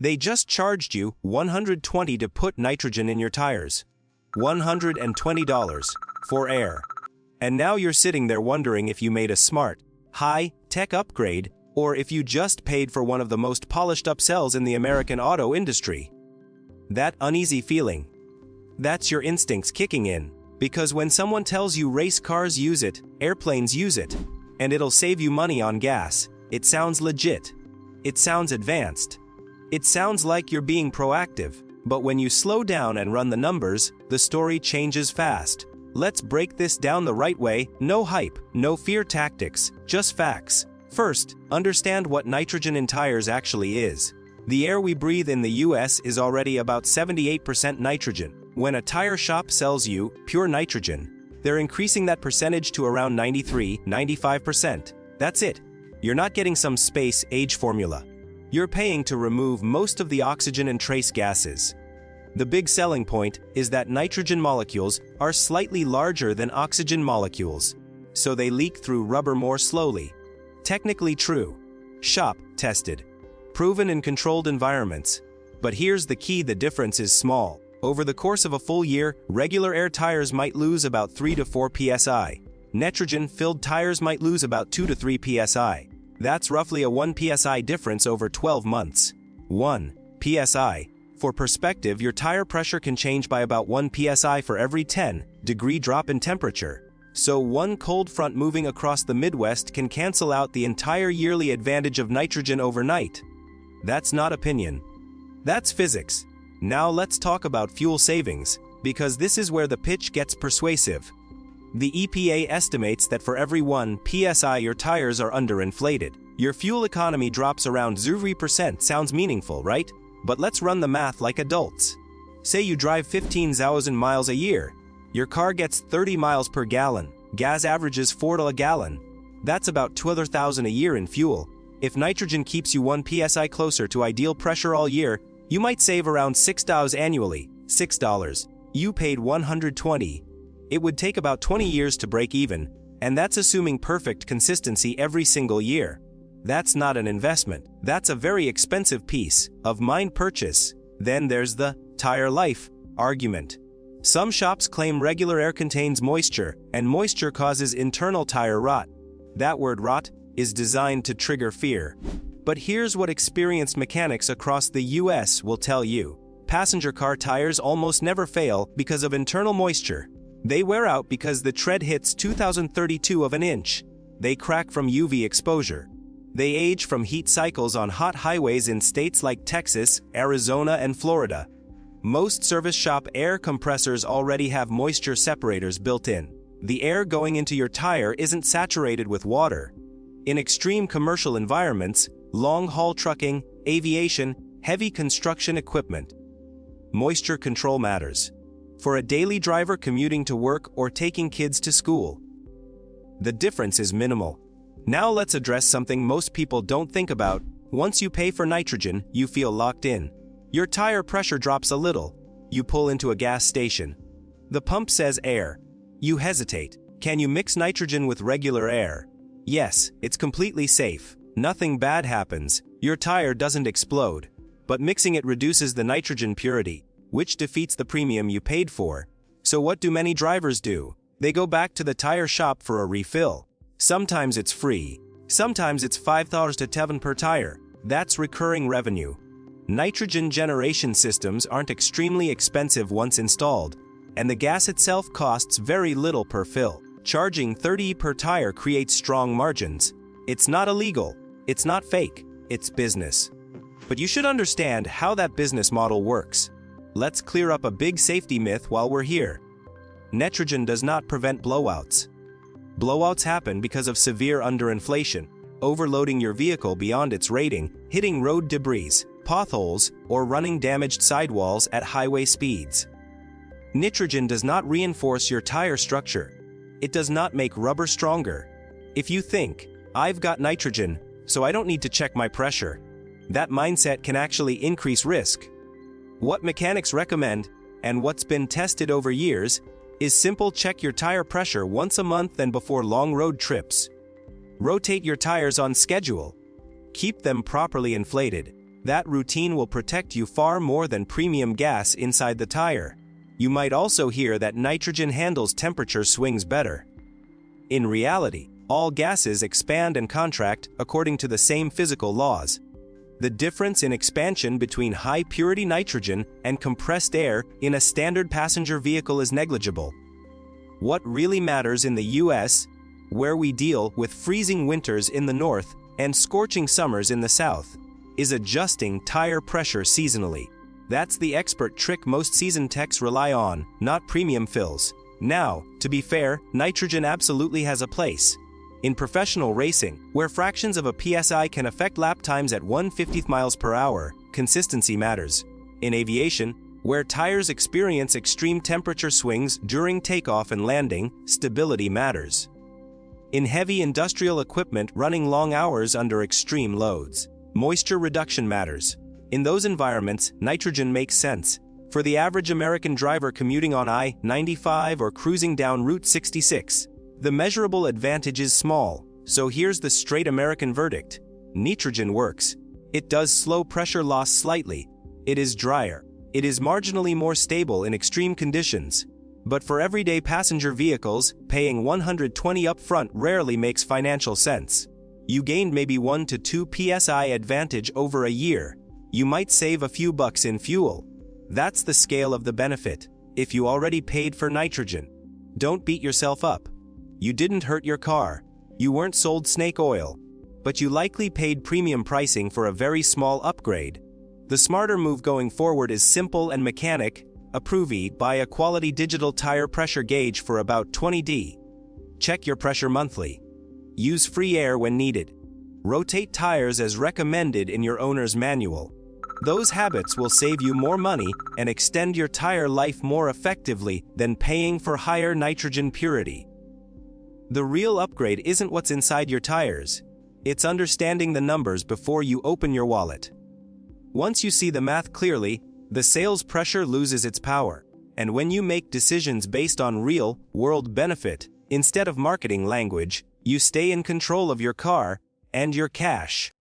They just charged you $120 to put nitrogen in your tires. $120 for air. And now you're sitting there wondering if you made a smart, high-tech upgrade, or if you just paid for one of the most polished upsells in the American auto industry. That uneasy feeling. That's your instincts kicking in, because when someone tells you race cars use it, airplanes use it, and it'll save you money on gas, it sounds legit. It sounds advanced. It sounds like you're being proactive, but when you slow down and run the numbers, the story changes fast. Let's break this down the right way, no hype, no fear tactics, just facts. First, understand what nitrogen in tires actually is. The air we breathe in the US is already about 78% nitrogen. When a tire shop sells you pure nitrogen, they're increasing that percentage to around 93–95%. That's it. You're not getting some space-age formula. You're paying to remove most of the oxygen and trace gases. The big selling point is that nitrogen molecules are slightly larger than oxygen molecules, so they leak through rubber more slowly. Technically true. Shop tested. Proven in controlled environments. But here's the key: the difference is small. Over the course of a full year, regular air tires might lose about 3 to 4 psi. Nitrogen-filled tires might lose about 2 to 3 psi. That's roughly a 1 psi difference over 12 months. 1 psi. For perspective, your tire pressure can change by about 1 psi for every 10-degree drop in temperature. So one cold front moving across the Midwest can cancel out the entire yearly advantage of nitrogen overnight. That's not opinion. That's physics. Now let's talk about fuel savings, because this is where the pitch gets persuasive. The EPA estimates that for every 1 psi your tires are underinflated, your fuel economy drops around 0%. Sounds meaningful, right? But let's run the math like adults. Say you drive 15,000 miles a year. Your car gets 30 miles per gallon. Gas averages $4 a gallon. That's about $2,000 a year in fuel. If nitrogen keeps you 1 psi closer to ideal pressure all year, you might save around $6 annually. $6. You paid $120. It would take about 20 years to break even, and that's assuming perfect consistency every single year. That's not an investment. That's a very expensive piece of mind purchase. Then there's the tire life argument. Some shops claim regular air contains moisture, and moisture causes internal tire rot. That word rot is designed to trigger fear. But here's what experienced mechanics across the US will tell you. Passenger car tires almost never fail because of internal moisture. They wear out because the tread hits 2032 of an inch. They crack from UV exposure. They age from heat cycles on hot highways in states like Texas, Arizona, and Florida. Most service shop air compressors already have moisture separators built in. The air going into your tire isn't saturated with water. In extreme commercial environments, long-haul trucking, aviation, heavy construction equipment, moisture control matters. For a daily driver commuting to work or taking kids to school, the difference is minimal. Now let's address something most people don't think about. Once you pay for nitrogen, you feel locked in. Your tire pressure drops a little. You pull into a gas station. The pump says air. You hesitate. Can you mix nitrogen with regular air? Yes, it's completely safe. Nothing bad happens. Your tire doesn't explode. But mixing it reduces the nitrogen purity, which defeats the premium you paid for. So what do many drivers do? They go back to the tire shop for a refill. Sometimes it's free. Sometimes it's $5 to $7 per tire. That's recurring revenue. Nitrogen generation systems aren't extremely expensive once installed, and the gas itself costs very little per fill. Charging $30 per tire creates strong margins. It's not illegal. It's not fake. It's business. But you should understand how that business model works. Let's clear up a big safety myth while we're here. Nitrogen does not prevent blowouts. Blowouts happen because of severe underinflation, overloading your vehicle beyond its rating, hitting road debris, potholes, or running damaged sidewalls at highway speeds. Nitrogen does not reinforce your tire structure. It does not make rubber stronger. If you think, I've got nitrogen, so I don't need to check my pressure, that mindset can actually increase risk. What mechanics recommend, and what's been tested over years, is simple: check your tire pressure once a month and before long road trips. Rotate your tires on schedule. Keep them properly inflated. That routine will protect you far more than premium gas inside the tire. You might also hear that nitrogen handles temperature swings better. In reality, all gases expand and contract according to the same physical laws. The difference in expansion between high-purity nitrogen and compressed air in a standard passenger vehicle is negligible. What really matters in the US, where we deal with freezing winters in the north and scorching summers in the south, is adjusting tire pressure seasonally. That's the expert trick most seasoned techs rely on, not premium fills. Now, to be fair, nitrogen absolutely has a place. In professional racing, where fractions of a PSI can affect lap times at 1/50th miles per hour, consistency matters. In aviation, where tires experience extreme temperature swings during takeoff and landing, stability matters. In heavy industrial equipment running long hours under extreme loads, moisture reduction matters. In those environments, nitrogen makes sense. For the average American driver commuting on I-95 or cruising down Route 66, the measurable advantage is small, so here's the straight American verdict. Nitrogen works. It does slow pressure loss slightly. It is drier. It is marginally more stable in extreme conditions. But for everyday passenger vehicles, paying $120 upfront rarely makes financial sense. You gained maybe 1 to 2 PSI advantage over a year. You might save a few bucks in fuel. That's the scale of the benefit, if you already paid for nitrogen. Don't beat yourself up. You didn't hurt your car. You weren't sold snake oil. But you likely paid premium pricing for a very small upgrade. The smarter move going forward is simple and mechanic. Buy a quality digital tire pressure gauge for about $20. Check your pressure monthly. Use free air when needed. Rotate tires as recommended in your owner's manual. Those habits will save you more money and extend your tire life more effectively than paying for higher nitrogen purity. The real upgrade isn't what's inside your tires. It's understanding the numbers before you open your wallet. Once you see the math clearly, the sales pressure loses its power. And when you make decisions based on real-world benefit, instead of marketing language, you stay in control of your car and your cash.